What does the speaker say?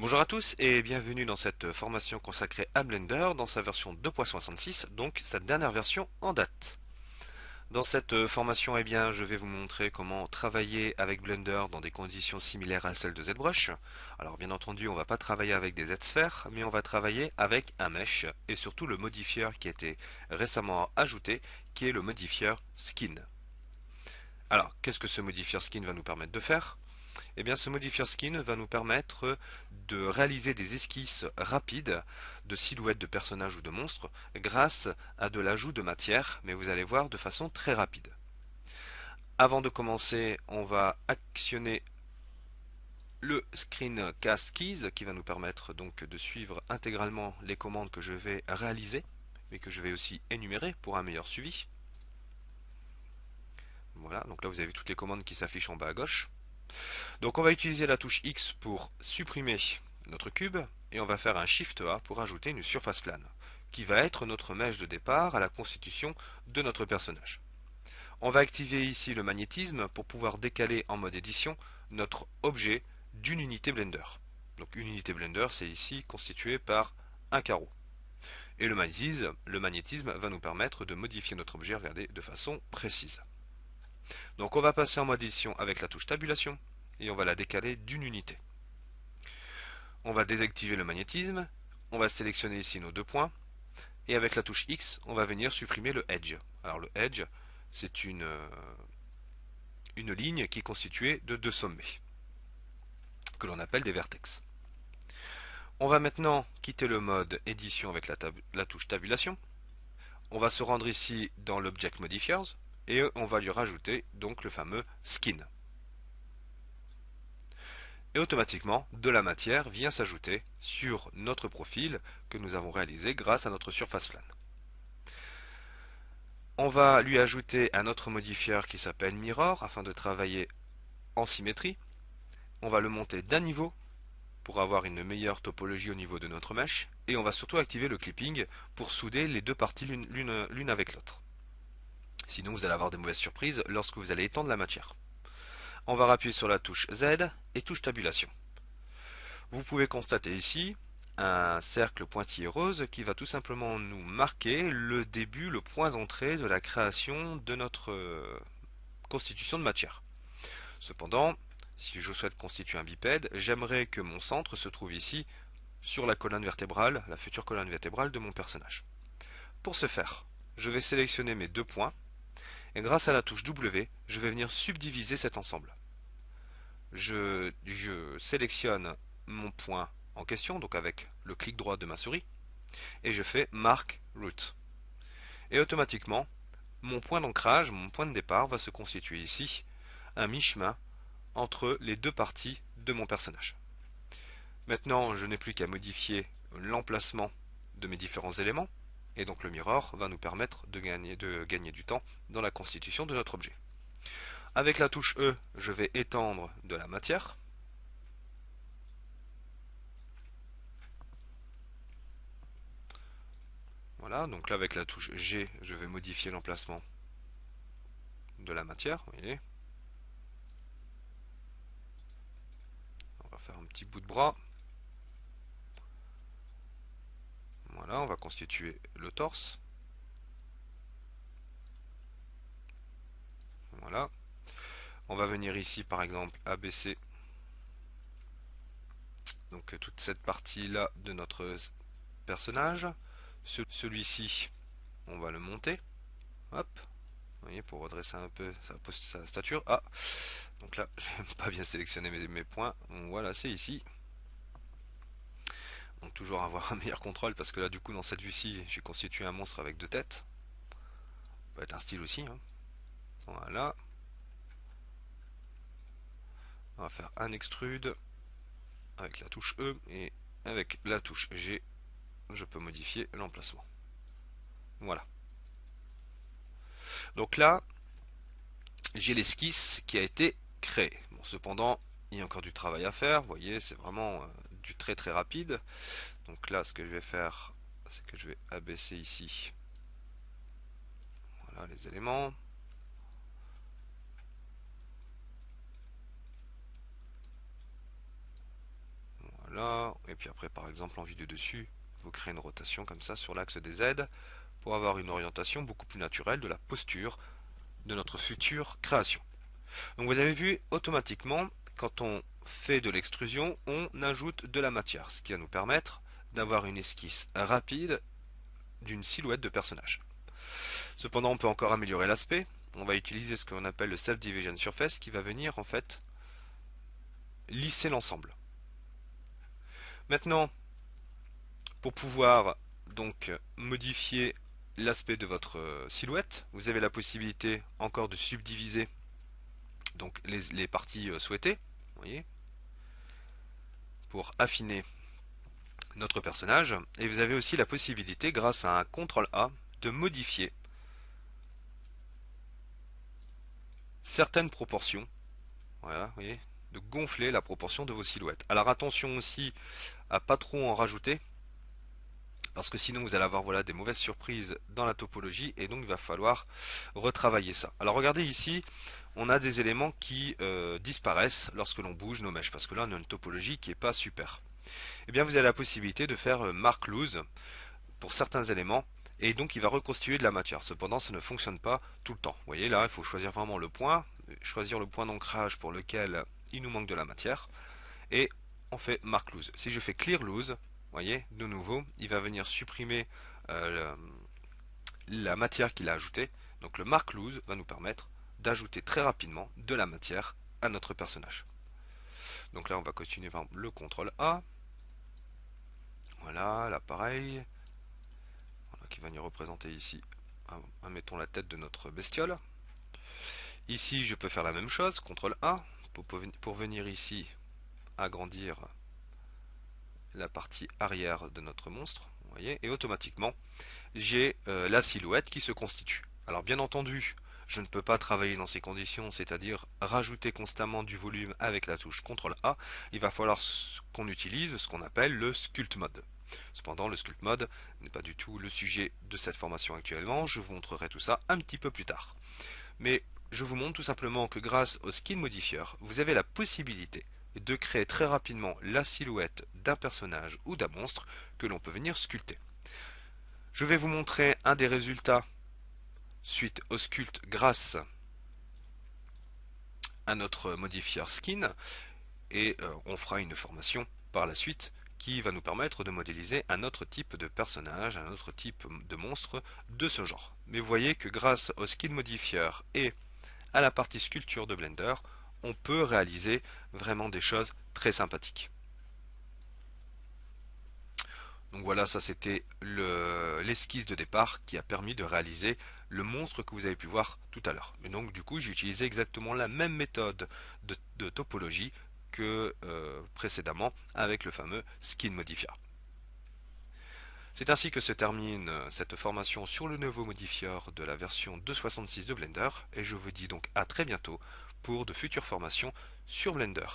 Bonjour à tous et bienvenue dans cette formation consacrée à Blender dans sa version 2.66, donc sa dernière version en date. Dans cette formation, je vais vous montrer comment travailler avec Blender dans des conditions similaires à celles de ZBrush. Alors bien entendu, on ne va pas travailler avec des Z-sphères, mais on va travailler avec un mesh et surtout le modifieur qui a été récemment ajouté, qui est le modifieur Skin. Alors, qu'est-ce que ce modifieur Skin va nous permettre de faire? Eh bien, ce modifier skin va nous permettre de réaliser des esquisses rapides de silhouettes de personnages ou de monstres grâce à de l'ajout de matière, mais vous allez voir de façon très rapide. Avant de commencer, on va actionner le Screencast Keys qui va nous permettre donc de suivre intégralement les commandes que je vais réaliser, mais que je vais aussi énumérer pour un meilleur suivi. Voilà, donc là vous avez toutes les commandes qui s'affichent en bas à gauche. Donc on va utiliser la touche X pour supprimer notre cube et on va faire un Shift A pour ajouter une surface plane qui va être notre mèche de départ à la constitution de notre personnage. On va activer ici le magnétisme pour pouvoir décaler en mode édition notre objet d'une unité Blender. Donc une unité Blender, c'est ici constitué par un carreau. Et le magnétisme va nous permettre de modifier notre objet, regardez, de façon précise. Donc on va passer en mode édition avec la touche tabulation et on va la décaler d'une unité. On va désactiver le magnétisme, on va sélectionner ici nos deux points, et avec la touche X, on va venir supprimer le Edge. Alors le Edge, c'est une ligne qui est constituée de deux sommets, que l'on appelle des vertex. On va maintenant quitter le mode édition avec la touche tabulation. On va se rendre ici dans l'Object Modifiers, et on va lui rajouter donc le fameux Skin. Et automatiquement, de la matière vient s'ajouter sur notre profil que nous avons réalisé grâce à notre surface plane. On va lui ajouter un autre modifieur qui s'appelle Mirror afin de travailler en symétrie. On va le monter d'un niveau pour avoir une meilleure topologie au niveau de notre mesh. Et on va surtout activer le clipping pour souder les deux parties l'une avec l'autre. Sinon vous allez avoir des mauvaises surprises lorsque vous allez étendre la matière. On va appuyer sur la touche Z et touche tabulation. Vous pouvez constater ici un cercle pointillé rose qui va tout simplement nous marquer le début, le point d'entrée de la création de notre constitution de matière. Cependant, si je souhaite constituer un bipède, j'aimerais que mon centre se trouve ici sur la colonne vertébrale, la future colonne vertébrale de mon personnage. Pour ce faire, je vais sélectionner mes deux points et grâce à la touche W, je vais venir subdiviser cet ensemble. Je sélectionne mon point en question, donc avec le clic droit de ma souris, et je fais Mark Root. Et automatiquement, mon point d'ancrage, mon point de départ va se constituer ici, un mi-chemin entre les deux parties de mon personnage. Maintenant, je n'ai plus qu'à modifier l'emplacement de mes différents éléments, et donc le mirror va nous permettre de gagner du temps dans la constitution de notre objet. Avec la touche E, je vais étendre de la matière. Voilà, donc là avec la touche G, je vais modifier l'emplacement de la matière, vous voyez. On va faire un petit bout de bras. Voilà, on va constituer le torse. Voilà. On va venir ici par exemple abaisser donc toute cette partie là de notre personnage. Celui-ci, on va le monter. Hop. Vous voyez, pour redresser un peu sa stature. Ah, donc là, je n'ai pas bien sélectionné mes points. Donc voilà, c'est ici. Donc toujours avoir un meilleur contrôle parce que là, du coup, dans cette vue-ci, j'ai constitué un monstre avec deux têtes. Ça peut être un style aussi. Hein. Voilà. On va faire un extrude avec la touche E et avec la touche G, je peux modifier l'emplacement. Voilà. Donc là, j'ai l'esquisse qui a été créée. Bon, cependant, il y a encore du travail à faire. Vous voyez, c'est vraiment du très très rapide. Donc là, ce que je vais faire, c'est que je vais abaisser ici. Voilà les éléments. Voilà, Et puis après, par exemple, en vue de dessus, vous créez une rotation comme ça sur l'axe des Z pour avoir une orientation beaucoup plus naturelle de la posture de notre future création. Donc vous avez vu, automatiquement, quand on fait de l'extrusion, on ajoute de la matière, ce qui va nous permettre d'avoir une esquisse rapide d'une silhouette de personnage. Cependant, on peut encore améliorer l'aspect. On va utiliser ce qu'on appelle le Self-Division Surface qui va venir en fait lisser l'ensemble. Maintenant, pour pouvoir donc modifier l'aspect de votre silhouette, vous avez la possibilité encore de subdiviser donc les parties souhaitées, vous voyez, pour affiner notre personnage. Et vous avez aussi la possibilité, grâce à un CTRL A, de modifier certaines proportions. Voilà, vous voyez, de gonfler la proportion de vos silhouettes. Alors attention aussi à pas trop en rajouter, parce que sinon vous allez avoir voilà, des mauvaises surprises dans la topologie, et donc il va falloir retravailler ça. Alors regardez ici, on a des éléments qui disparaissent lorsque l'on bouge nos mèches, parce que là on a une topologie qui n'est pas super. Eh bien vous avez la possibilité de faire mark loose pour certains éléments, et donc il va reconstituer de la matière. Cependant ça ne fonctionne pas tout le temps. Vous voyez là, il faut choisir vraiment le point, choisir le point d'ancrage pour lequel il nous manque de la matière, et on fait mark loose. Si je fais clear loose, vous voyez, de nouveau, il va venir supprimer la matière qu'il a ajoutée. Donc le mark loose va nous permettre d'ajouter très rapidement de la matière à notre personnage. Donc là, on va continuer par le CTRL A. Voilà, là pareil. Voilà, qui va venir représenter ici, mettons la tête de notre bestiole. Ici, je peux faire la même chose, CTRL A, pour venir ici agrandir la partie arrière de notre monstre. Vous voyez, et automatiquement, j'ai la silhouette qui se constitue. Alors bien entendu, je ne peux pas travailler dans ces conditions, c'est-à-dire rajouter constamment du volume avec la touche CTRL A. Il va falloir qu'on utilise ce qu'on appelle le Sculpt Mode. Cependant, le Sculpt Mode n'est pas du tout le sujet de cette formation actuellement. Je vous montrerai tout ça un petit peu plus tard. Mais je vous montre tout simplement que grâce au Skin Modifier, vous avez la possibilité de créer très rapidement la silhouette d'un personnage ou d'un monstre que l'on peut venir sculpter. Je vais vous montrer un des résultats suite au sculpt grâce à notre modifier skin, et on fera une formation par la suite qui va nous permettre de modéliser un autre type de personnage, un autre type de monstre de ce genre. Mais vous voyez que grâce au skin modifier et à la partie sculpture de Blender, on peut réaliser vraiment des choses très sympathiques. Donc voilà, ça c'était l'esquisse de départ qui a permis de réaliser le monstre que vous avez pu voir tout à l'heure. Et donc du coup, j'ai utilisé exactement la même méthode de topologie que précédemment avec le fameux Skin Modifier. C'est ainsi que se termine cette formation sur le nouveau modifier de la version 2.66 de Blender, et je vous dis donc à très bientôt pour de futures formations sur Blender.